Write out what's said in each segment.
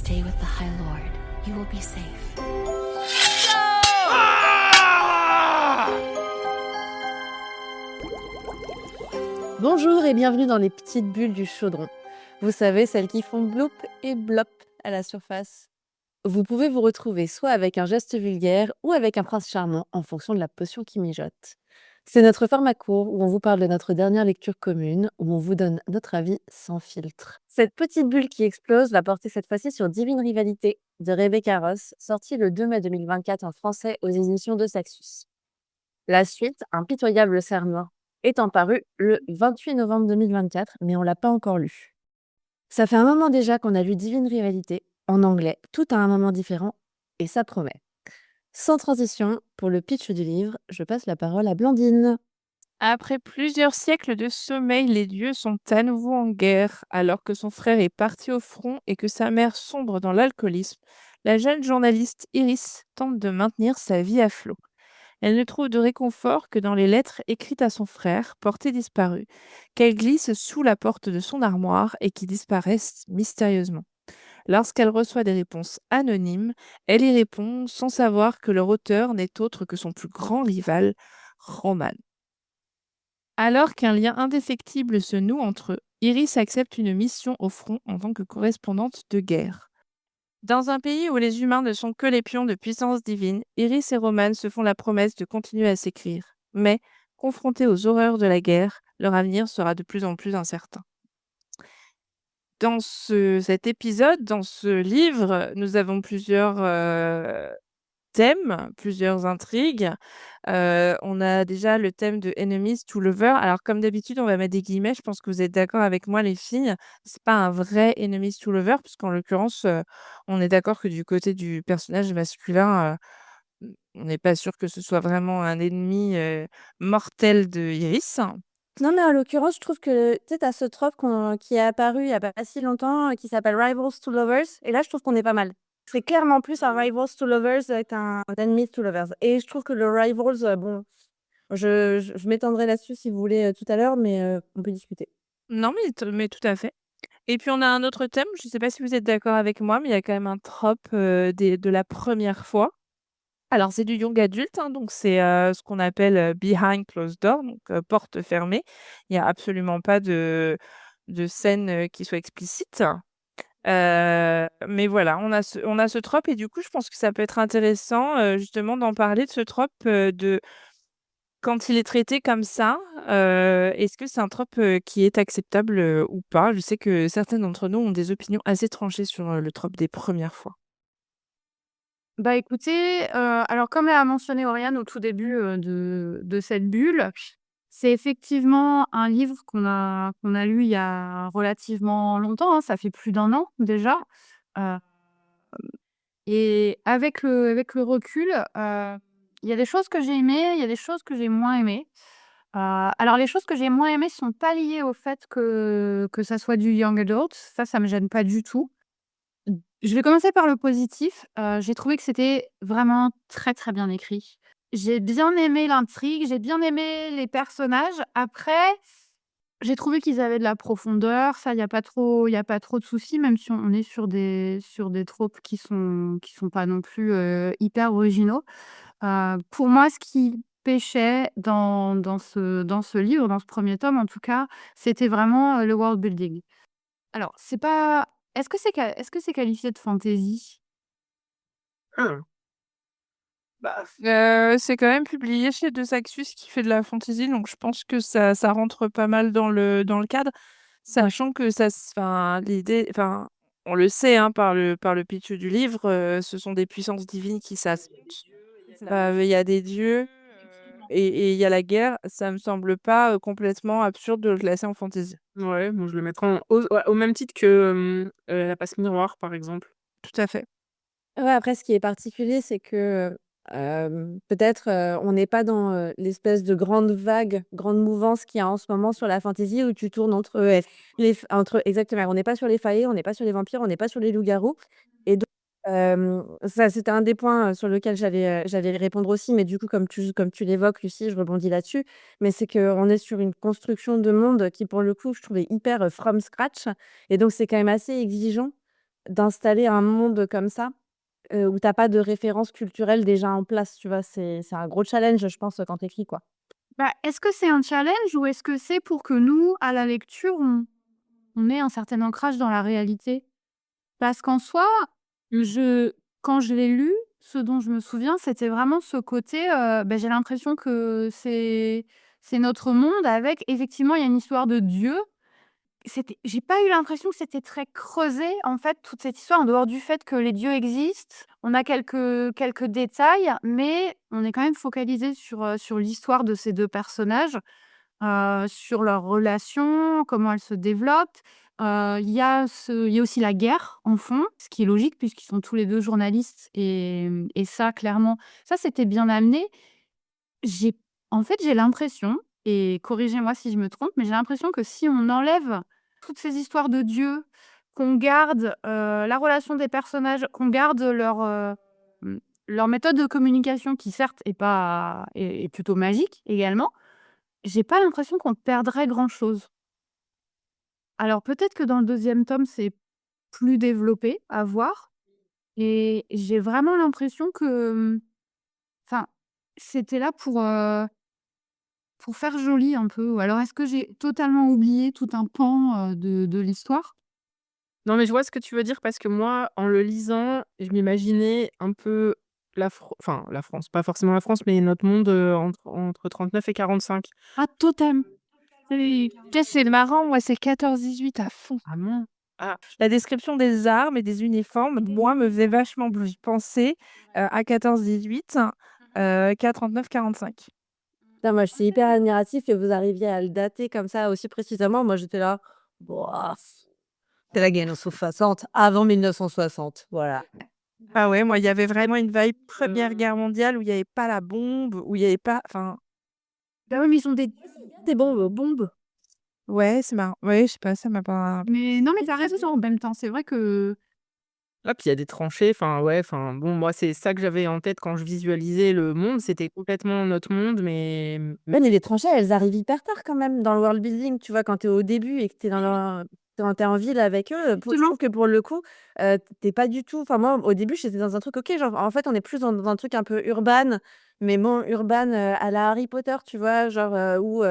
stay with the High Lord, you will be safe. Bonjour et bienvenue dans les petites bulles du chaudron. Vous savez, celles qui font bloop et blop à la surface. Vous pouvez vous retrouver soit avec un geste vulgaire ou avec un prince charmant en fonction de la potion qui mijote. C'est notre format court où on vous parle de notre dernière lecture commune, où on vous donne notre avis sans filtre. Cette petite bulle qui explose va porter cette fois-ci sur Divine Rivalité de Rebecca Ross, sortie le 2 mai 2024 en français aux éditions de Saxus. La suite, Impitoyable serment, étant paru le 28 novembre 2024, mais on l'a pas encore lu. Ça fait un moment déjà qu'on a lu Divine Rivalité, en anglais, tout à un moment différent, et ça promet. Sans transition, pour le pitch du livre, je passe la parole à Blandine. Après plusieurs siècles de sommeil, les dieux sont à nouveau en guerre. Alors que son frère est parti au front et que sa mère sombre dans l'alcoolisme, la jeune journaliste Iris tente de maintenir sa vie à flot. Elle ne trouve de réconfort que dans les lettres écrites à son frère, porté disparu, qu'elle glisse sous la porte de son armoire et qui disparaissent mystérieusement. Lorsqu'elle reçoit des réponses anonymes, elle y répond sans savoir que leur auteur n'est autre que son plus grand rival, Roman. Alors qu'un lien indéfectible se noue entre eux, Iris accepte une mission au front en tant que correspondante de guerre. Dans un pays où les humains ne sont que les pions de puissance divine, Iris et Roman se font la promesse de continuer à s'écrire. Mais, confrontés aux horreurs de la guerre, leur avenir sera de plus en plus incertain. Dans cet épisode, dans ce livre, nous avons plusieurs thèmes, plusieurs intrigues. On a déjà le thème de enemies to lovers. Alors comme d'habitude, on va mettre des guillemets. Je pense que vous êtes d'accord avec moi les filles. C'est pas un vrai enemies to lovers puisqu'en l'occurrence, on est d'accord que du côté du personnage masculin, on n'est pas sûr que ce soit vraiment un ennemi, mortel de Iris. Non, mais en l'occurrence, je trouve que, tu sais, t'as ce trope qui est apparu il y a pas si longtemps, qui s'appelle Rivals to Lovers, et là, je trouve qu'on est pas mal. C'est clairement plus un Rivals to Lovers qu'un Enemies to Lovers. Et je trouve que le Rivals, bon, je m'étendrai là-dessus si vous voulez tout à l'heure, mais on peut discuter. Non, mais tout à fait. Et puis on a un autre thème, je ne sais pas si vous êtes d'accord avec moi, mais il y a quand même un trope, de la première fois. Alors c'est du young adulte, hein, donc c'est, ce qu'on appelle, behind closed door, donc porte fermée. Il y a absolument pas de scène, qui soit explicite. Mais voilà, on a ce trope et du coup, je pense que ça peut être intéressant, justement d'en parler de ce trope, de quand il est traité comme ça, est-ce que c'est un trope, qui est acceptable, ou pas? Je sais que certaines d'entre nous ont des opinions assez tranchées sur, le trope des premières fois. Bah, écoutez, alors comme l'a mentionné Oriane au tout début, de cette bulle, c'est effectivement un livre qu'on a lu il y a relativement longtemps, hein, ça fait plus d'1 an déjà, heu et avec le recul, il y a des choses que j'ai aimées, il y a des choses que j'ai moins aimées. Alors les choses que j'ai moins aimées sont pas liées au fait que ça soit du young adult, ça me gêne pas du tout. Je vais commencer par le positif. J'ai trouvé que c'était vraiment très, très bien écrit. J'ai bien aimé l'intrigue, j'ai bien aimé les personnages. Après, j'ai trouvé qu'ils avaient de la profondeur. Ça, il y a pas trop de soucis, même si on est sur des tropes qui sont pas non plus, hyper originaux. Pour moi, ce qui pêchait dans ce livre, dans ce premier tome en tout cas, c'était vraiment, le world building. Alors, c'est pas est-ce que c'est qualifié de fantasy? Hein. Bah, c'est quand même publié chez De Saxus qui fait de la fantasy, donc je pense que ça rentre pas mal dans le cadre. Sachant que l'idée enfin, on le sait, hein, par le pitch du livre, ce sont des puissances divines qui s'affrontent. Il y a des dieux, et il y a la guerre. Ça me semble pas, complètement absurde de le classer en fantasy. Ouais, moi je le mettrais au même titre que, La Passe Miroir, par exemple. Tout à fait. Ouais, après, ce qui est particulier, c'est que, peut-être, on n'est pas dans, l'espèce de grande vague, grande mouvance qu'il y a en ce moment sur la fantasy où tu tournes entre, exactement, on n'est pas sur les faées, on n'est pas sur les vampires, on n'est pas sur les loups-garous et donc ça, c'était un des points, sur lequel j'allais répondre aussi, mais du coup, comme tu l'évoques, Lucie, je rebondis là-dessus, mais c'est qu'on est sur une construction de monde qui, pour le coup, je trouvais hyper, from scratch et donc c'est quand même assez exigeant d'installer un monde comme ça, où tu pas de références culturelles déjà en place, tu vois? C'est un gros challenge, je pense, quand tu écris, quoi. Bah, est-ce que c'est un challenge ou est-ce que c'est pour que nous, à la lecture, on ait un certain ancrage dans la réalité? Parce qu'en soi, je quand je l'ai lu, ce dont je me souviens, c'était vraiment ce côté, bah, j'ai l'impression que c'est notre monde avec effectivement, il y a une histoire de Dieu. J'ai pas eu l'impression que c'était très creusé, en fait, toute cette histoire, en dehors du fait que les dieux existent. On a quelques détails, mais on est quand même focalisé sur l'histoire de ces 2 personnages, sur leurs relations, comment elles se développent. Il y a aussi la guerre en fond, ce qui est logique puisqu'ils sont tous les 2 journalistes et ça clairement, ça c'était bien amené. J'ai En fait, j'ai l'impression, et corrigez-moi si je me trompe, mais j'ai l'impression que si on enlève toutes ces histoires de dieux, qu'on garde, la relation des personnages, qu'on garde mmh, leur méthode de communication qui certes est plutôt magique également, j'ai pas l'impression qu'on perdrait grand-chose. Alors peut-être que dans le deuxième tome, c'est plus développé, à voir, et j'ai vraiment l'impression que, enfin, c'était là pour faire joli un peu, ou alors est-ce que j'ai totalement oublié tout un pan, de l'histoire? Non, mais je vois ce que tu veux dire parce que moi, en le lisant, je m'imaginais un peu la France, pas forcément la France, mais notre monde, entre 39 et 45. Ah totem! Tu sais, c'est marrant, moi, c'est 14-18 à fond. Ah bon? Ah, La description des armes et des uniformes, moi, me faisait vachement penser, à 14-18, qu'à 39-45. Putain, moi, c'est hyper admiratif que vous arriviez à le dater comme ça aussi précisément. Moi, j'étais là: «Bof, c'est la guerre en 60, avant 1960», voilà. Ah ouais, moi, il y avait vraiment une vibe Première Guerre mondiale où il y avait pas la bombe, où il y avait pas enfin, Bah oui, mais ils ont Des bombes. ouais, c'est marrant. Ouais, je sais pas, ça m'a pas mais non, mais tu as raison en même temps. C'est vrai que ah, puis il y a des tranchées, enfin, ouais, enfin, bon, moi, c'est ça que j'avais en tête quand je visualisais le monde, c'était complètement notre monde, mais Ouais, mais les tranchées, elles arrivent hyper tard quand même dans le world building, tu vois? Quand tu es au début et que tu es dans leur quand tu es en ville avec eux, pour je justement, trouve que pour le coup, tu es pas du tout enfin moi, au début, j'étais dans un truc OK, genre en fait, on est plus dans un truc un peu urbain, mais bon, urbain, à la Harry Potter, tu vois? Genre, où,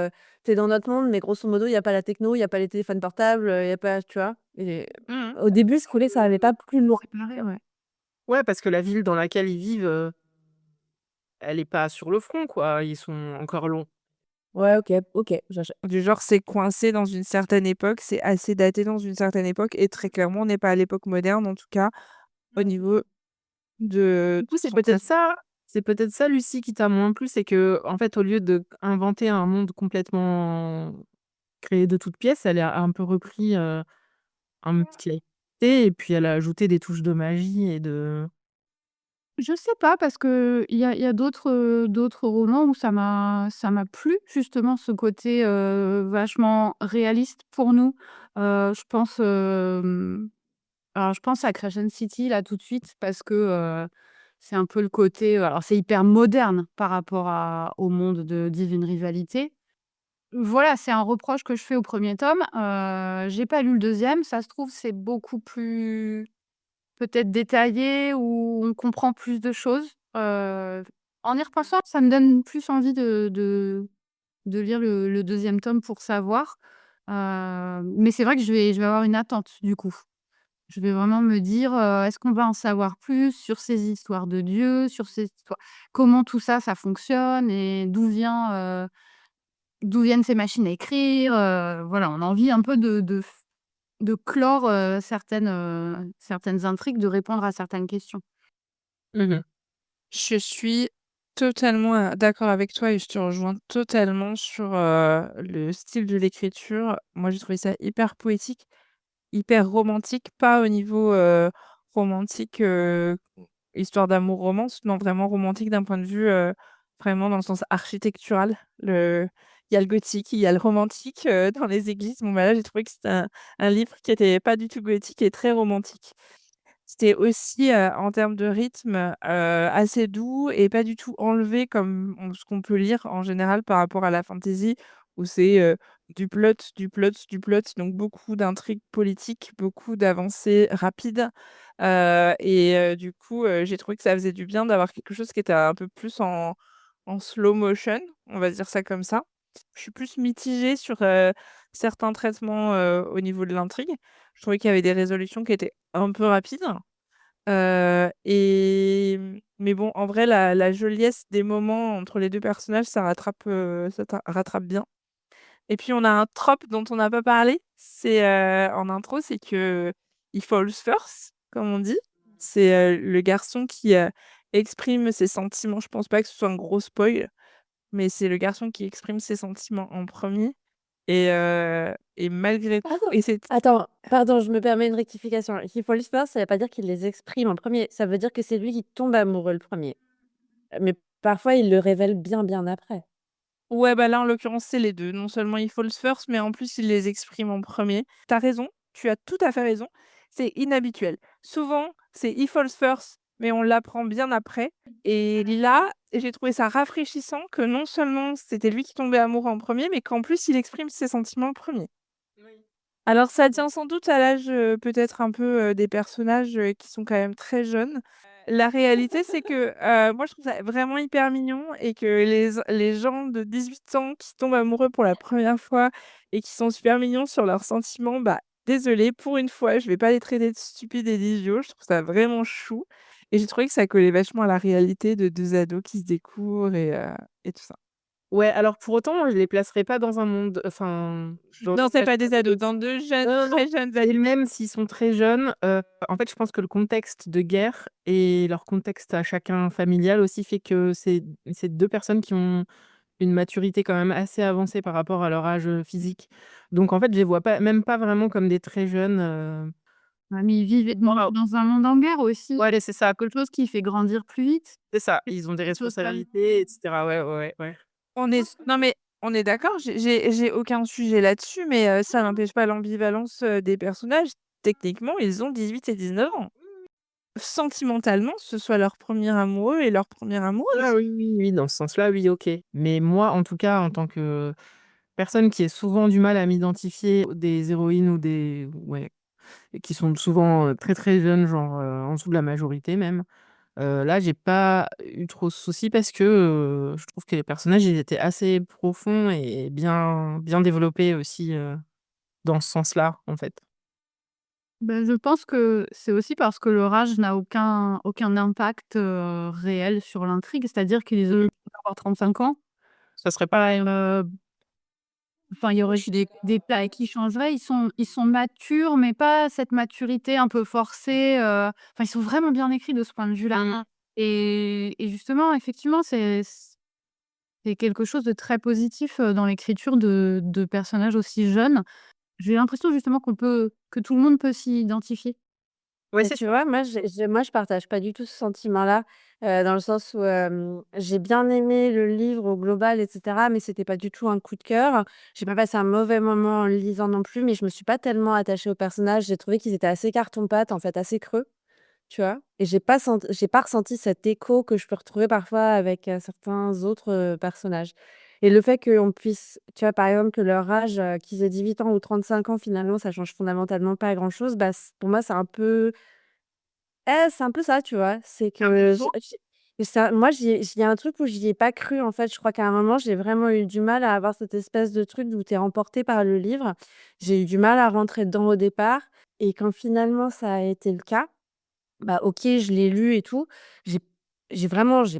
tu es dans notre monde, mais grosso modo, il y a pas la techno, il y a pas les téléphones portables, il y a pas tu vois? Et mmh au début, ce coulait, ça allait pas plus loin. séparés, ouais. ouais, parce que la ville dans laquelle ils vivent, elle est pas sur le front, quoi, ils sont encore loin. Ouais, OK, j'achète. du genre, c'est coincé dans une certaine époque, c'est assez daté dans une certaine époque et très clairement, on n'est pas à l'époque moderne, en tout cas, au niveau de Du coup, son traitement. c'est peut-être ça, Lucie, qui t'a moins plu, c'est que en fait, au lieu d'inventer un monde complètement créé de toutes pièces, elle a un peu repris, un petit et puis elle a ajouté des touches de magie et de Je sais pas parce qu'il y a d'autres romans où ça m'a plu justement ce côté, vachement réaliste pour nous. Je pense, alors je pense à Crescent City là tout de suite parce que, c'est un peu le côté, alors c'est hyper moderne par rapport au monde de Divine Rivalité. Voilà, c'est un reproche que je fais au premier tome. J'ai pas lu le deuxième. Ça se trouve, c'est beaucoup plus peut-être détaillé, où on comprend plus de choses. En y repensant, ça me donne plus envie de lire le 2 tome pour savoir. Mais c'est vrai que je vais avoir une attente du coup. Je vais vraiment me dire, «Est-ce qu'on va en savoir plus sur ces histoires de dieux, sur ces histoires comment tout ça, ça fonctionne et d'où viennent ces machines à écrire?» Voilà, on a envie un peu de clore, certaines intrigues, de répondre à certaines questions. mmh Je suis totalement, d'accord avec toi et je te rejoins totalement sur, le style de l'écriture. Moi, j'ai trouvé ça hyper poétique, hyper romantique, pas au niveau, romantique, histoire d'amour romance, non, vraiment romantique d'un point de vue, vraiment dans le sens architectural. Il y a le gothique, il y a le romantique, dans les églises. Bon, bah, là, j'ai trouvé que c'était un livre qui était pas du tout gothique et très romantique. C'était aussi, en termes de rythme, assez doux et pas du tout enlevé comme ce qu'on peut lire en général par rapport à la fantasy où c'est, du plot, du plot, du plot, donc beaucoup d'intrigues politiques, beaucoup d'avancées rapides. Du coup, j'ai trouvé que ça faisait du bien d'avoir quelque chose qui était un peu plus en slow motion, on va dire ça comme ça. Je suis plus mitigée sur, certains traitements, au niveau de l'intrigue. Je trouvais qu'il y avait des résolutions qui étaient un peu rapides. Mais bon, en vrai, la joliesse des moments entre les 2 personnages, rattrape bien. Et puis on a un trope dont on n'a pas parlé, c'est, en intro, c'est que il falls first, comme on dit. C'est, le garçon qui, exprime ses sentiments. Je pense pas que ce soit un gros spoil, mais c'est le garçon qui exprime ses sentiments en premier. Et malgré tout Pardon. et c'est Attends, pardon, je me permets une rectification. He falls first, ça veut pas dire qu'il les exprime en premier. Ça veut dire que c'est lui qui tombe amoureux le premier. Mais parfois, il le révèle bien, bien après. Ouais, bah, là, en l'occurrence, c'est les 2. Non seulement il falls first, mais en plus, il les exprime en premier. T'as raison, tu as tout à fait raison. C'est inhabituel. Souvent, c'est he falls first, mais on l'apprend bien après. Et là, j'ai trouvé ça rafraîchissant que non seulement c'était lui qui tombait amoureux en premier, mais qu'en plus, il exprime ses sentiments en premier. Alors ça tient sans doute à l'âge, peut-être un peu, des personnages, qui sont quand même très jeunes. La réalité, c'est que, moi je trouve ça vraiment hyper mignon et que les gens de 18 ans qui tombent amoureux pour la première fois et qui sont super mignons sur leurs sentiments, bah, désolée, pour une fois, je vais pas les traiter de stupides et d'idiots, je trouve ça vraiment chou et j'ai trouvé que ça collait vachement à la réalité de 2 ados qui se découvrent et tout ça. Ouais, alors pour autant, moi, je les placerais pas dans un monde enfin, dans Non, c'est la pas des ados, dans 2 jeunes, non, non, très jeunes et adultes. même s'ils sont très jeunes, en fait, je pense que le contexte de guerre et leur contexte à chacun familial aussi fait que c'est 2 personnes qui ont une maturité quand même assez avancée par rapport à leur âge, physique. Donc en fait, je les vois pas même pas vraiment comme des très jeunes, Ouais, mais ils vivent Voilà. dans un monde en guerre aussi. Ouais, c'est ça, Quelque chose qui fait grandir plus vite. c'est ça. Ils ont des Totalement. responsabilités et cetera. Ouais, ouais, ouais, ouais. On est non, mais on est d'accord, j'ai aucun sujet là-dessus, mais ça n'empêche pas l'ambivalence, des personnages. Techniquement, ils ont 18 et 19 ans. Sentimentalement, ce soit leur premier amoureux et leur première Ah amoureuse. oui, oui, oui, dans ce sens-là, oui, OK. Mais moi, en tout cas, en tant que personne qui a souvent du mal à m'identifier des héroïnes ou des ouais, et qui sont souvent, très, très jeunes, genre, en dessous de la majorité même, là, j'ai pas eu trop de soucis parce que, je trouve que les personnages, ils étaient assez profonds et bien développés aussi, dans ce sens-là, en fait. Ben, je pense que c'est aussi parce que leur âge n'a aucun impact, réel sur l'intrigue. C'est-à-dire qu'ils auraient pu avoir 35 ans, Ça serait pareil, hein. enfin, il y aurait eu des plats qui changeraient. Ils sont matures, mais pas cette maturité un peu forcée, enfin, ils sont vraiment bien écrits de ce point de vue-là. Mmh. Et justement, effectivement, c'est quelque chose de très positif, dans l'écriture de personnages aussi jeunes. J'ai l'impression justement que tout le monde peut s'y identifier. Ouais, Mais c'est tu ça. vois, moi, je partage pas du tout ce sentiment-là, dans le sens où, j'ai bien aimé le livre au global et cetera, mais c'était pas du tout un coup de cœur. J'ai pas passé un mauvais moment en le lisant non plus, mais je me suis pas tellement attachée aux personnages. J'ai trouvé qu'ils étaient assez carton-pâte, en fait, assez creux, tu vois? Et j'ai pas ressenti cet écho que je peux retrouver parfois avec, certains autres, personnages. Et le fait qu'on puisse tu vois, par exemple, que leur âge, qu'ils aient 18 ans ou 35 ans, finalement, ça change fondamentalement pas grand-chose, bah, pour moi, c'est un peu ça, tu vois? C'est Un peu que faux. ça moi, j'y y a un truc où j'y ai pas cru, en fait. Je crois qu'à un moment, j'ai vraiment eu du mal à avoir cette espèce de truc où tu es emporté par le livre. J'ai eu du mal à rentrer dedans au départ et quand finalement ça a été le cas, bah, OK, je l'ai lu et tout. J'ai j'ai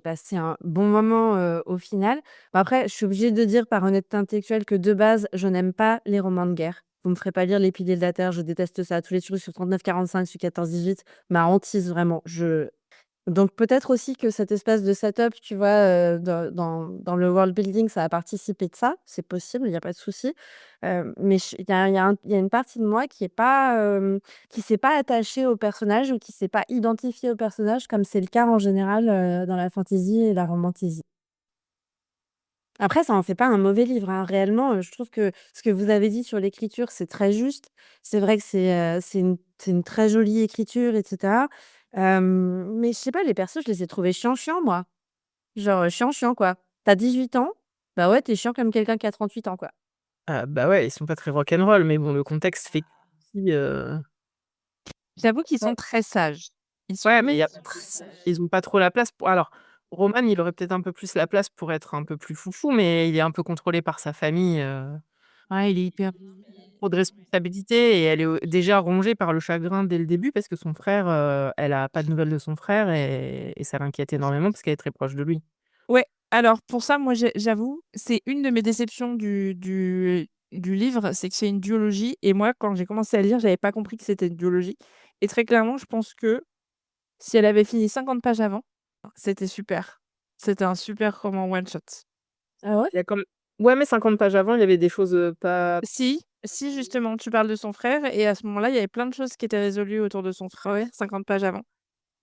passé un bon moment, au final. Bah, après, je suis obligée de dire par honnêteté intellectuelle que de base, je n'aime pas les romans de guerre. Vous me ferez pas lire Les Piliers de la Terre, je déteste ça. Tous les trucs sur 39-45, sur 14-18 ma hantise vraiment. Donc peut-être aussi que cette espèce de setup, tu vois, dans le world building, ça a participé de ça. C'est possible, il y a pas de souci. Mais il y a une partie de moi qui s'est pas attachée au personnage ou qui s'est pas identifiée au personnage comme c'est le cas en général, dans la fantasy et la romantasy. Après ça en fait pas un mauvais livre, hein. Réellement, je trouve que ce que vous avez dit sur l'écriture, c'est très juste. C'est vrai que c'est une très jolie écriture et cetera. Mais je sais pas, les persos, je les ai trouvés chiants moi. Genre, chiant, quoi. Tu as 18 ans, bah ouais, tu es chiant comme quelqu'un qui a 38 ans, quoi. Bah, ouais, ils sont pas très rock'n'roll, mais bon, le contexte fait aussi, J'avoue qu'ils sont Ouais. très sages. Ils sont ouais, mais il y a très sages. ils ont pas trop la place pour alors, Roman, il aurait peut-être un peu plus la place pour être un peu plus foufou, mais il est un peu contrôlé par sa famille, ouais, il est hyper trop de responsabilités et elle est, déjà rongée par le chagrin dès le début parce que son frère, elle a pas de nouvelles de son frère et ça l'inquiète énormément parce qu'elle est très proche de lui. Ouais, alors pour ça, moi, j'avoue, c'est une de mes déceptions du livre, c'est que c'est une duologie et moi, quand j'ai commencé à lire, j'avais pas compris que c'était une duologie et très clairement, je pense que si elle avait fini 50 pages avant, c'était super. C'était un super roman one shot. Ah ouais? Il y a comme ouais, mais 50 pages avant, il y avait des choses, pas Si justement, tu parles de son frère et à ce moment-là, il y avait plein de choses qui étaient résolues autour de son frère, ouais, 50 pages avant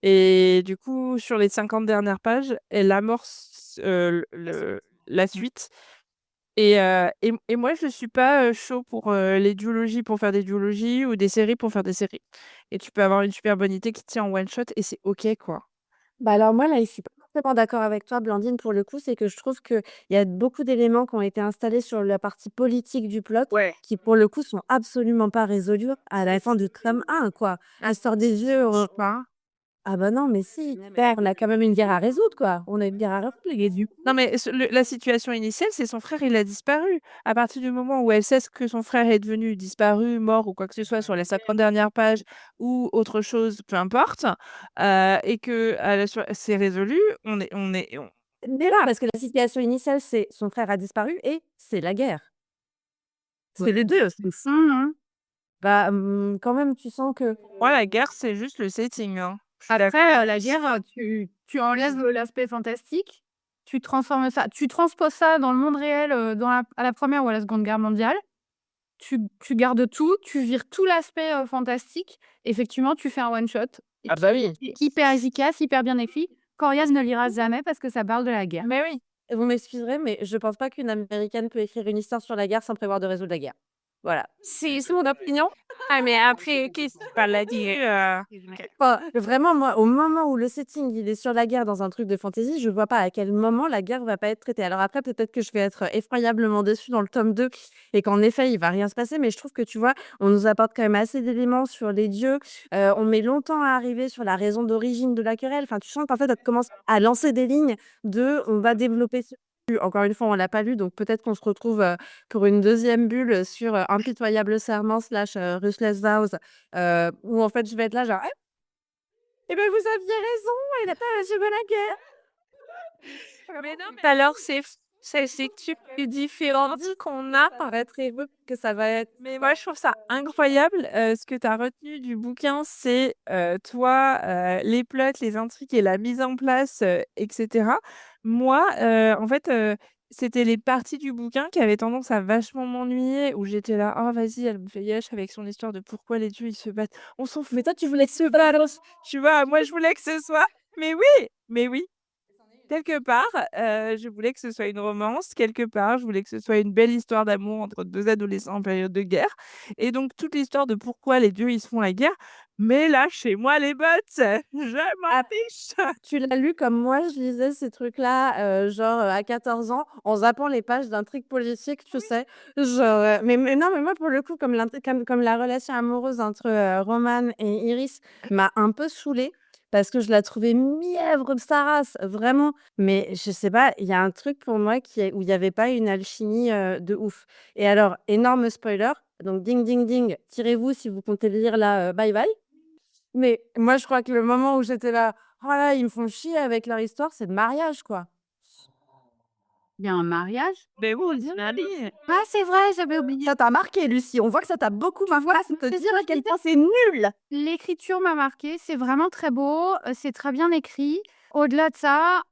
et du coup, sur les 50 dernières pages, elle amorce, la suite et moi, je suis pas, chaud pour, les duologies pour faire des duologies ou des séries pour faire des séries et tu peux avoir une super bonne idée qui tient en one shot et c'est OK, quoi. Bah, alors moi, là, je suis pas complètement d'accord avec toi, Blandine, pour le coup. C'est que je trouve qu'il y a beaucoup d'éléments qui ont été installés sur la partie politique du plot ouais. qui, pour le coup, sont absolument pas résolus à la fin de tome 1, quoi. Elle sort des yeux. Pas. Ah bah non, mais si, père, on a quand même une guerre à résoudre, quoi. On a une guerre à résoudre, les gars. Non, mais la situation initiale, c'est son frère, il a disparu. À partir du moment où elle sait ce que son frère est devenu, disparu, mort ou quoi que ce soit sur les 50 dernières pages ou autre chose, peu importe, et que c'est résolu, Mais là, parce que la situation initiale, c'est son frère a disparu et c'est la guerre. C'est les deux. Mmh. Bah, quand même, tu sens que moi, la guerre, c'est juste le setting, hein. Je suis d'accord. Après, la guerre, tu enlèves, l'aspect fantastique, tu transposes ça dans le monde réel, à la 1re ou à la Seconde Guerre mondiale. Tu gardes tout, tu vires tout l'aspect, fantastique. Effectivement, tu fais un one shot et Ah bah oui. qui est hyper efficace, hyper bien écrit. Corias ne lira jamais parce que ça parle de la guerre. Mais oui. vous m'excuserez, mais je pense pas qu'une Américaine peut écrire une histoire sur la guerre sans prévoir de résoudre la guerre. Voilà. C'est mon opinion. Ah, mais après, qu'est-ce qu'il l'a dit, Enfin, vraiment, moi, au moment où le setting, il est sur la guerre dans un truc de fantasy, je vois pas à quel moment la guerre va pas être traitée. Alors après, peut-être que je vais être effroyablement déçue dans le tome 2 et qu'en effet, il va rien se passer, mais je trouve que, tu vois, on nous apporte quand même assez d'éléments sur les dieux. On met longtemps à arriver sur la raison d'origine de la querelle. Enfin, tu sens qu'en fait, elle commence à lancer des lignes de on va développer ce encore une fois, on l'a pas lu, donc peut-être qu'on se retrouve, pour une deuxième bulle sur, Impitoyable serment slash, Ruthless Vows, où en fait, je vais être là genre: eh ben, vous aviez raison, il a pas achevé la guerre. Mais non, mais alors c'est que tu différents qu'on a. Paraîtrez-vous que ça va être Mais moi, je trouve ça incroyable, ce que tu as retenu du bouquin, c'est, toi, les plots, les intrigues et la mise en place, et cetera. Moi, en fait, c'était les parties du bouquin qui avaient tendance à vachement m'ennuyer, où j'étais là: «Oh vas-y, elle me fait yesh avec son histoire de pourquoi les dieux, ils se battent. On s'en fout». mais toi, tu voulais que se balance. Tu vois? Moi, je voulais que ce soit mais oui. Quelque part, je voulais que ce soit une romance, quelque part, je voulais que ce soit une belle histoire d'amour entre 2 adolescents en période de guerre et donc toute l'histoire de pourquoi les dieux, ils se font la guerre, mais lâchez-moi les bottes! Je m'en Ah, fiche! tu l'as lu comme moi, je lisais ces trucs-là, genre, à 14 ans, en zappant les pages d'intrigues politiques, tu sais? Genre, mais non, mais moi, pour le coup, comme la relation amoureuse entre, Roman et Iris m'a un peu saoulée parce que je la trouvais mièvre de sa race, vraiment. Mais je sais pas, il y a un truc pour moi qui est où il y avait pas une alchimie, de ouf. Et alors, énorme spoiler, donc ding, ding, ding, tirez-vous si vous comptez lire là, bye bye. Mais moi, je crois que le moment où j'étais là: «Oh là, ils me font chier avec leur histoire», c'est le mariage, quoi. Il y a un mariage? Mais oui, Nani! Ah, c'est vrai, j'avais oublié. Ça t'a marqué, Lucie, on voit que ça t'a beaucoup marqué, ça te dire à quel point c'est nul! L'écriture m'a marquée, c'est vraiment très beau, c'est très bien écrit. Au-delà de ça,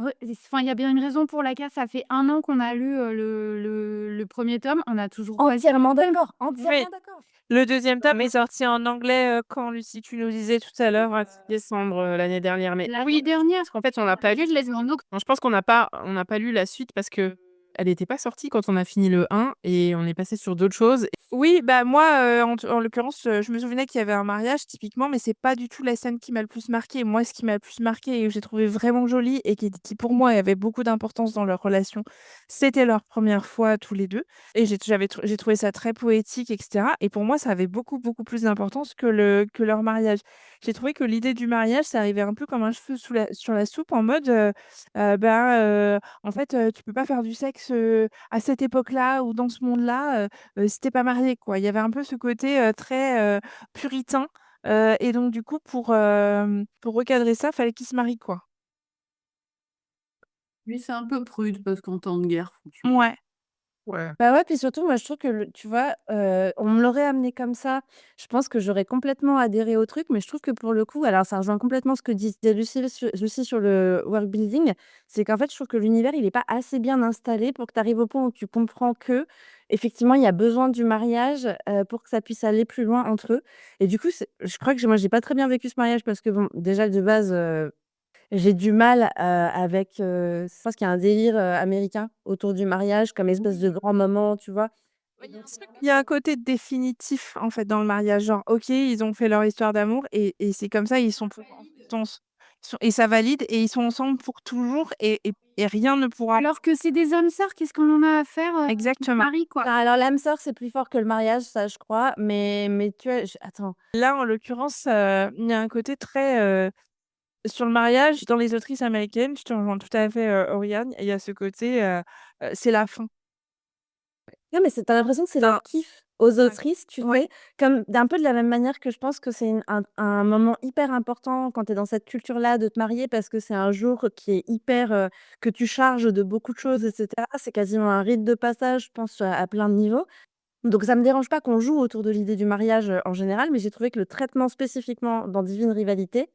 il y a bien une raison pour laquelle ça fait 1 an qu'on a lu, le 1er tome, on a toujours pas Entièrement d'accord, Oui. entièrement d'accord. Le deuxième tome est sorti en anglais, quand Lucie, tu nous disais tout à l'heure, Décembre, l'année dernière, mais l'année dernière. parce qu'en fait, on n'a pas lu Je les ai en octobre. non, je pense qu'on n'a pas lu la suite parce que elle était pas sortie quand on a fini le 1 et on est passé sur d'autres choses. Oui, bah, moi, en l'occurrence, je me souvenais qu'il y avait un mariage typiquement, mais c'est pas du tout la scène qui m'a le plus marquée. Moi, ce qui m'a le plus marquée et que j'ai trouvé vraiment joli et qui pour moi avait beaucoup d'importance dans leur relation, c'était leur première fois tous les 2 et j'ai trouvé ça très poétique et cetera et pour moi, ça avait beaucoup, beaucoup plus d'importance que leur mariage. J'ai trouvé que l'idée du mariage, ça arrivait un peu comme un cheveu sur la soupe en mode, en fait, tu peux pas faire du sexe, à cette époque-là ou dans ce monde-là, si tu pas marié, quoi. Il y avait un peu ce côté, très, puritain, et donc du coup pour recadrer ça, fallait qu'ils se marient, quoi. Lui, c'est un peu prude parce qu'en temps de guerre, franchement. Ouais. Ouais. Bah, ouais, puis surtout, moi, je trouve que tu vois, on me l'aurait amené comme ça, je pense que j'aurais complètement adhéré au truc, mais je trouve que pour le coup, alors ça rejoint complètement ce que disait Lucie sur le world building, c'est qu'en fait, je trouve que l'univers, il est pas assez bien installé pour que tu arrives au point où tu comprends que effectivement il y a besoin du mariage, pour que ça puisse aller plus loin entre eux et du coup, je crois que moi, j'ai pas très bien vécu ce mariage parce que bon, déjà de base, j'ai du mal, avec, je pense qu'il y a un délire, américain autour du mariage comme espèce de grand moment, tu vois? Oui, il y a un côté définitif, en fait, dans le mariage. Genre, OK, ils ont fait leur histoire d'amour et c'est comme ça, ils sont pour ils sont et ça valide et ils sont ensemble pour toujours et rien ne pourra Alors que c'est des âmes sœurs, qu'est-ce qu'on en a à faire, exactement. Marie, quoi? Enfin, alors l'âme sœur, c'est plus fort que le mariage, ça je crois, mais tu vois, attends. Là, en l'occurrence, il y a un côté très, sur le mariage, dans les autrices américaines, je te rejoins tout à fait, Oriane, il y a ce côté, c'est la fin. Non, mais tu l'impression que c'est Enfin, leur kiff aux ouais. autrices, tu Ouais. sais? Comme d'un peu de la même manière que je pense que c'est un moment hyper important quand tu es dans cette culture-là de te marier parce que c'est un jour qui est hyper, que tu charges de beaucoup de choses et cetera. C'est quasiment un rite de passage, je pense, à plein de niveaux. Donc ça me dérange pas qu'on joue autour de l'idée du mariage, en général, mais j'ai trouvé que le traitement spécifiquement dans Divine Rivalité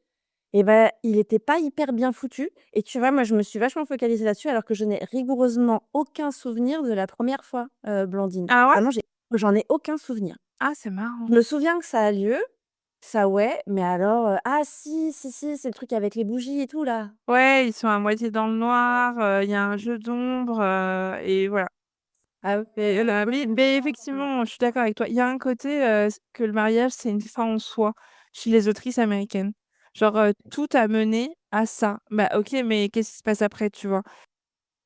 et ben il était pas hyper bien foutu et tu vois, moi, je me suis vachement focalisée là-dessus alors que je n'ai rigoureusement aucun souvenir de la première fois, Blandine. Ah ouais? Vraiment, j'en ai aucun souvenir. Ah, c'est marrant. Je me souviens que ça a lieu, ça ouais, mais alors, ah si, si, si, c'est le truc avec les bougies et tout là. Ouais, ils sont à moitié dans le noir, il y a un jeu d'ombre, et voilà. Ah Et là, oui, mais effectivement, je suis d'accord avec toi. Il y a un côté, que le mariage, c'est une fin en soi, chez les autrices américaines. Genre, tout a mené à ça. Bah, OK, mais qu'est-ce qui se passe après, tu vois?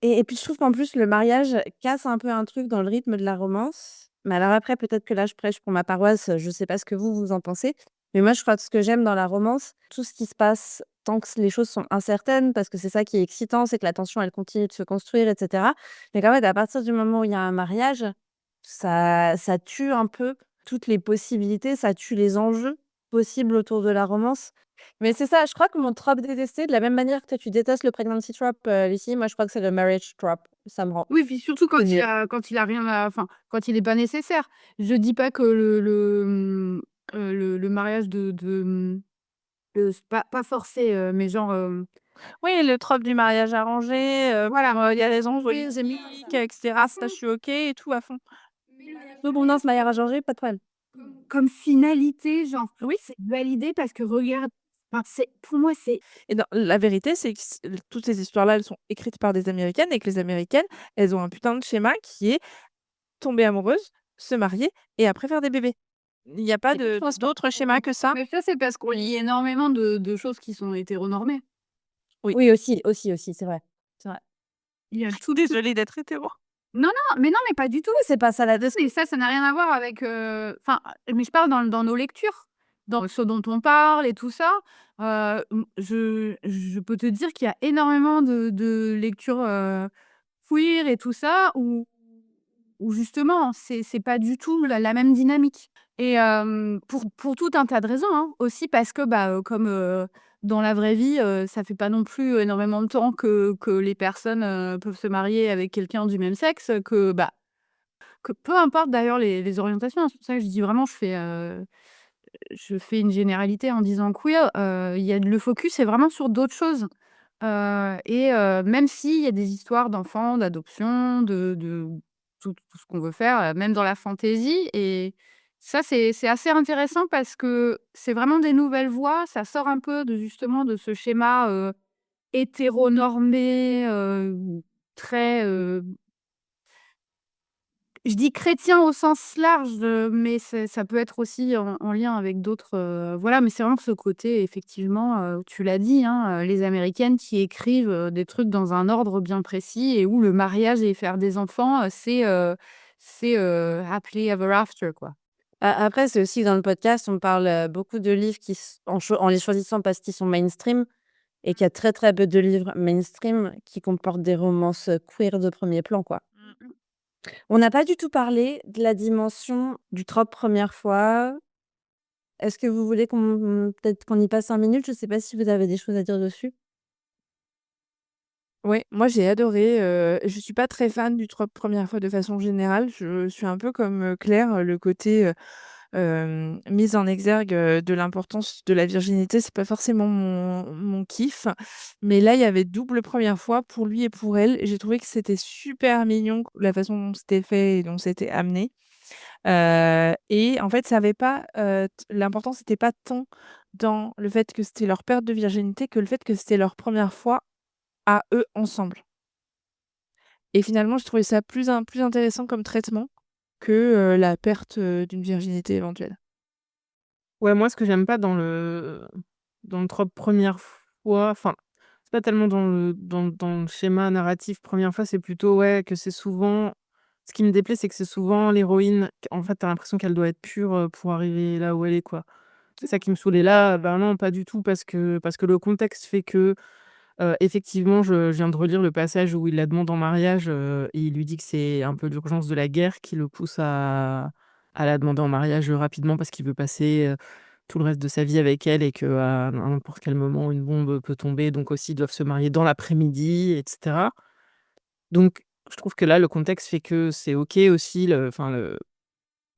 et puis je trouve qu'en plus le mariage casse un peu un truc dans le rythme de la romance. Mais alors après peut-être que là je prêche pour ma paroisse, je sais pas ce que vous en pensez. Mais moi je crois que ce que j'aime dans la romance, tout ce qui se passe tant que les choses sont incertaines, parce que c'est ça qui est excitant, c'est que la tension elle continue de se construire et cetera. Mais qu'en fait à partir du moment où il y a un mariage, ça tue un peu toutes les possibilités, ça tue les enjeux possibles autour de la romance. Mais c'est ça, je crois que mon trope détesté, de la même manière que toi tu détestes le pregnancy trap, Lucie, moi je crois que c'est le marriage trap. Ça me rend Oui, puis surtout odieux. quand il a rien à enfin, quand il est pas nécessaire. Je dis pas que le mariage pas forcé, mais genre, Oui, le trope du mariage arrangé, voilà, il y a les enjeux oui, j'aime bien politiques, ça. et À cetera. Ça, fond. je suis OK et tout à fond. Oui, bon, non, ce mariage arrangé, pas de problème. Comme finalité, genre, Oui. c'est validé parce que regarde, enfin, c'est pour moi, c'est Et non, la vérité, c'est que toutes ces histoires-là, elles sont écrites par des Américaines et que les Américaines, elles ont un putain de schéma qui est tomber amoureuse, se marier et après faire des bébés. Il y a pas Je pense pas. d'autre schéma que ça. mais ça, c'est parce qu'on lit énormément de choses qui sont hétéronormées. Oui. Oui, aussi, c'est vrai. C'est vrai. Il y a tout Désolée d'être hétéro. non, mais pas du tout. C'est pas ça la Et ça n'a rien à voir avec, enfin, mais je parle dans nos lectures, dans ce dont on parle et tout ça. Je peux te dire qu'il y a énormément de lectures, queer et tout ça où justement c'est pas du tout la même dynamique et pour tout un tas de raisons, hein. Aussi parce que, bah, comme, dans la vraie vie, ça fait pas non plus énormément de temps que les personnes, peuvent se marier avec quelqu'un du même sexe, que peu importe d'ailleurs les orientations, hein. C'est pour ça que je dis vraiment je fais une généralité en disant queer, il y a le focus est vraiment sur d'autres choses, et même s'il y a des histoires d'enfants, d'adoption, de tout ce qu'on veut faire, même dans la fantaisie et ça c'est assez intéressant parce que c'est vraiment des nouvelles voies. Ça sort un peu de justement de ce schéma, hétéronormé, très, Je dis chrétien au sens large, mais ça peut être aussi en lien avec d'autres, voilà, mais c'est vraiment ce côté effectivement, tu l'as dit, hein, les Américaines qui écrivent, des trucs dans un ordre bien précis et où le mariage et faire des enfants, c'est happily ever after, quoi. Après, c'est aussi que dans le podcast, on parle, beaucoup de livres qui s en les choisissant parce qu'ils sont mainstream et qu'il y a très, très peu de livres mainstream qui comportent des romances, queer de premier plan, quoi. Mmh. On n'a pas du tout parlé de la dimension du trope première fois. Est-ce que vous voulez peut-être qu'on y passe 5 minutes? Je sais pas si vous avez des choses à dire dessus? Ouais, moi j'ai adoré, je suis pas très fan du trope première fois de façon générale. Je suis un peu comme, Claire, le côté, mise en exergue, de l'importance de la virginité, c'est pas forcément mon kiff. Mais là, il y avait double première fois pour lui et pour elle et j'ai trouvé que c'était super mignon la façon dont c'était fait et dont c'était amené. Et en fait, ça avait pas, t l'important c'était pas tant dans le fait que c'était leur perte de virginité que le fait que c'était leur première fois à eux ensemble. Et finalement, je trouvais ça plus intéressant comme traitement que, la perte, d'une virginité éventuelle. Ouais, moi, ce que j'aime pas dans le trope première fois, enfin, c'est pas tellement dans le schéma narratif première fois, c'est plutôt, ouais, que c'est souvent ce qui me déplaît, c'est que c'est souvent l'héroïne, en fait, tu as l'impression qu'elle doit être pure, pour arriver là où elle est, quoi. C'est ça qui me saoulait. Là, ben non, pas du tout parce que le contexte fait que, effectivement, je viens de relire le passage où il la demande en mariage, et il lui dit que c'est un peu l'urgence de la guerre qui le pousse à la demander en mariage, rapidement parce qu'il veut passer, tout le reste de sa vie avec elle et qu'à n'importe quel moment, une bombe peut tomber, donc aussi ils doivent se marier dans l'après-midi et cetera. Donc je trouve que là, le contexte fait que c'est OK aussi,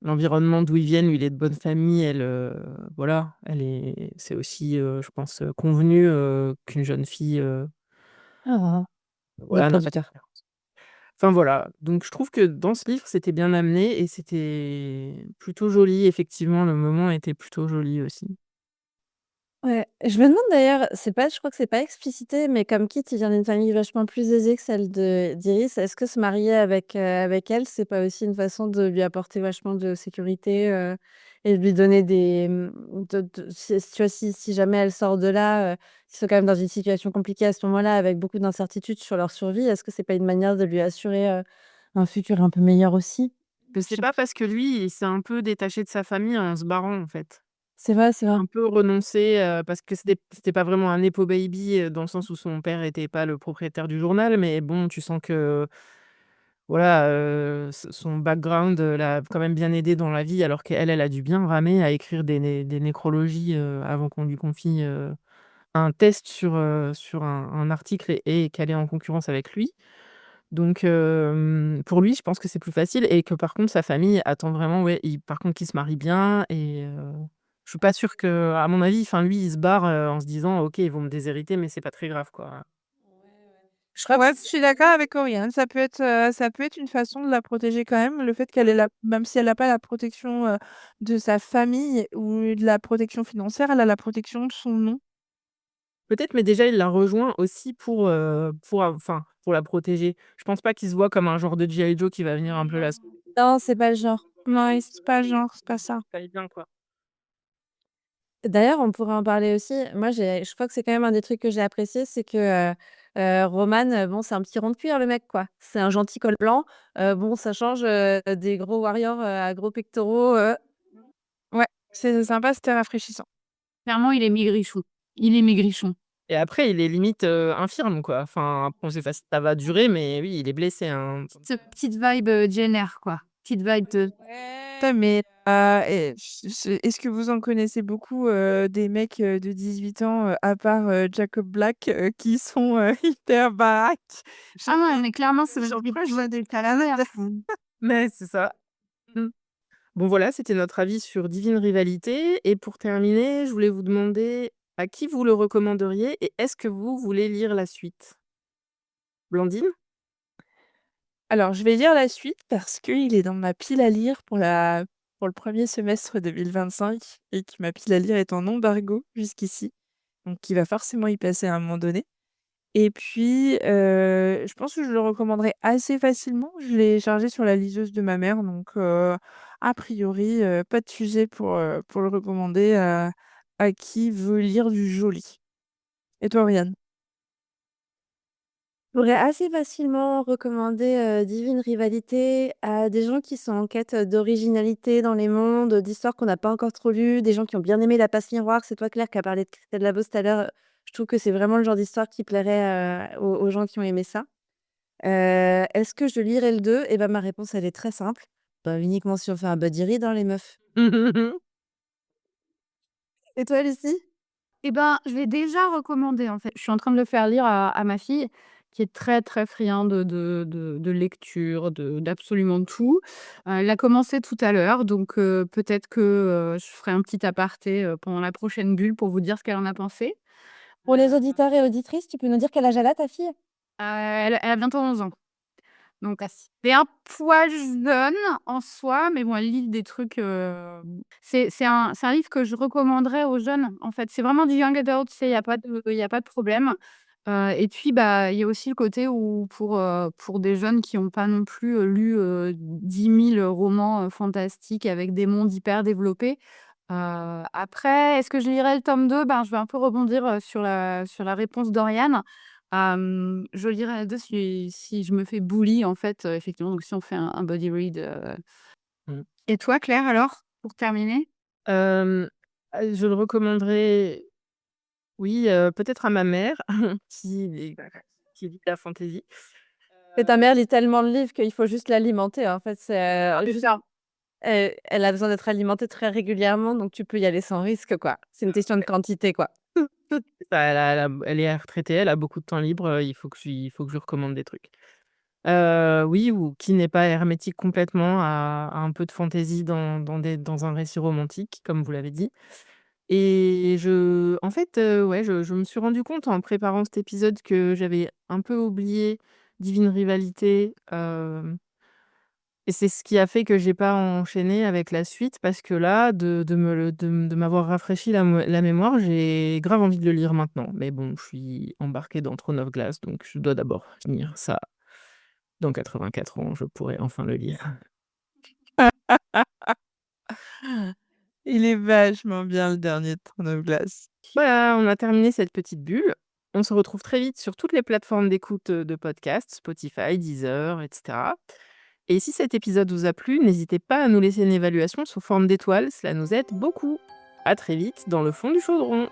l'environnement d'où ils viennent, lui, il est de bonne famille, elle, voilà, c'est aussi, je pense, convenu, qu'une jeune fille, Ah! Notre voilà, n'a pas producteur. enfin voilà, donc je trouve que dans ce livre, c'était bien amené et c'était plutôt joli, effectivement, le moment était plutôt joli aussi. Ouais, je me demande d'ailleurs, je crois que c'est pas explicité, mais comme Kit, il vient d'une famille vachement plus aisée que celle d'Iris, est-ce que se marier avec elle, c'est pas aussi une façon de lui apporter vachement de sécurité, et de lui donner si tu vois, si jamais elle sort de là, ils sont quand même dans une situation compliquée à ce moment-là, avec beaucoup d'incertitudes sur leur survie. Est-ce que c'est pas une manière de lui assurer, un futur un peu meilleur aussi? Je Je sais sais pas parce que lui, il s'est un peu détaché de sa famille en se barrant, en fait. C'est vrai, c'est vrai. Un peu renoncé, parce que c'était pas vraiment un nepo baby, dans le sens où son père était pas le propriétaire du journal, mais bon, tu sens que, voilà, son background, l'a quand même bien aidé dans la vie, alors qu'elle, elle a dû bien ramer à écrire des nécrologies, avant qu'on lui confie, un test sur un article et qu'elle est en concurrence avec lui. Donc pour lui, je pense que c'est plus facile et que par contre sa famille attend vraiment, ouais, par contre qu'il se marie bien et je suis pas sûre à mon avis, enfin lui, il se barre, en se disant: «OK, ils vont me déshériter, mais c'est pas très grave, quoi». Je crois Ouais, je suis d'accord avec Oriane, ça peut être une façon de la protéger quand même, le fait qu'elle ait la même si elle a pas la protection, de sa famille ou de la protection financière, elle a la protection de son nom. Peut-être, mais déjà il la rejoint aussi pour la protéger. Je pense pas qu'il se voit comme un genre de G.I. Joe qui va venir un peu la sauver. non, c'est pas le genre. Non, c'est pas le genre, c'est pas ça. Ça aille bien, quoi. D'ailleurs, on pourrait en parler aussi. Moi, je crois que c'est quand même un des trucs que j'ai apprécié, c'est que, Roman, bon, c'est un petit rond de cuir le mec, quoi. C'est un gentil col blanc. Bon, ça change, des gros warriors, à gros pectoraux, Ouais, c'est sympa, c'était rafraîchissant. Clairement, il est maigrichon. Il est maigrichon. Et après il est limite, infirme, quoi. Enfin, après on sait pas si ça va durer, mais oui, il est blessé, hein. Petite vibe, Jenner, quoi. Petite vibe de Ouais, mais et est-ce que vous en connaissez beaucoup, des mecs, de 18 ans, à part, Jacob Black, qui sont, hyper baraques? Je ah ouais, mais clairement, c'est le j'en type crois que je de calavère. Mais c'est ça. Mmh. Bon voilà, c'était notre avis sur Divine Rivalité et pour terminer, je voulais vous demander à qui vous le recommanderiez et est-ce que vous voulez lire la suite? Blandine? Alors, je vais lire la suite parce qu'il est dans ma pile à lire pour le premier semestre 2025 et que ma pile à lire est en embargo jusqu'ici, donc il va forcément y passer à un moment donné Et puis, je pense que je le recommanderais assez facilement. Je l'ai chargé sur la liseuse de ma mère, donc a priori, pas de sujet pour le recommander à qui veut lire du joli. Et toi, Oriane? Je pourrais assez facilement recommander, Divine Rivalité à des gens qui sont en quête, d'originalité dans les mondes, d'histoires qu'on n'a pas encore trop lues, des gens qui ont bien aimé La Passe Miroir. C'est toi, Claire, qui a parlé de Christelle Labos tout à l'heure. Je trouve que c'est vraiment le genre d'histoire qui plairait, aux gens qui ont aimé ça. Est-ce que je lirai le 2? Et ben, ma réponse, elle est très simple. Bah, uniquement si on fait un buddy read, hein, les meufs. Et toi, Lucie? Eh ben, je l'ai déjà recommandé, en fait. Je suis en train de le faire lire à ma fille, qui est très, très friande de lecture, d'absolument tout. Elle a commencé tout à l'heure, donc peut-être que, je ferai un petit aparté, pendant la prochaine bulle pour vous dire ce qu'elle en a pensé. Pour les auditeurs et auditrices, tu peux nous dire quel âge elle a, ta fille? Elle a bientôt 11 ans. Donc c'est un poil jeune en soi, mais bon, elle lit des trucs, c'est un livre que je recommanderais aux jeunes, en fait. C'est vraiment du young adult, tu sais, il y a pas de problème. Et puis, bah, il y a aussi le côté où pour des jeunes qui ont pas non plus, lu, 10 000 romans, fantastiques avec des mondes hyper développés. Après, est-ce que je lirai le tome 2? Ben, je vais un peu rebondir, sur la réponse d'Oriane. Je lirai le 2 si je me fais bully, en fait, effectivement, donc si on fait un body read. Mmh. Et toi, Claire, alors, pour terminer? Hem, je le recommanderais, oui, peut-être à ma mère qui lit la fantaisie. Et ta mère lit tellement de livres qu'il faut juste l'alimenter, en fait. C'est Juste ça. elle a besoin d'être alimentée très régulièrement, donc tu peux y aller sans risque, quoi. C'est une question de quantité, quoi. Bah, elle est retraitée, elle a beaucoup de temps libre, il faut que je lui recommande des trucs. Oui, ou qui n'est pas hermétique complètement à un peu de fantaisie dans un récit romantique, comme vous l'avez dit. Et en fait, ouais, je me suis rendu compte en préparant cet épisode que j'avais un peu oublié Divine Rivalité, et c'est ce qui a fait que j'ai pas enchaîné avec la suite parce que là, de m'avoir rafraîchi la mémoire, j'ai grave envie de le lire maintenant. Mais bon, je suis embarquée dans Throne of Glass, donc je dois d'abord finir ça. Dans 84 ans, je pourrai enfin le lire. Il est vachement bien le dernier de Throne of Glace. Voilà, on a terminé cette petite bulle. On se retrouve très vite sur toutes les plateformes d'écoute, de podcasts, Spotify, Deezer, et cetera. Et si cet épisode vous a plu, n'hésitez pas à nous laisser une évaluation sous forme d'étoiles, cela nous aide beaucoup. À très vite dans le fond du chaudron.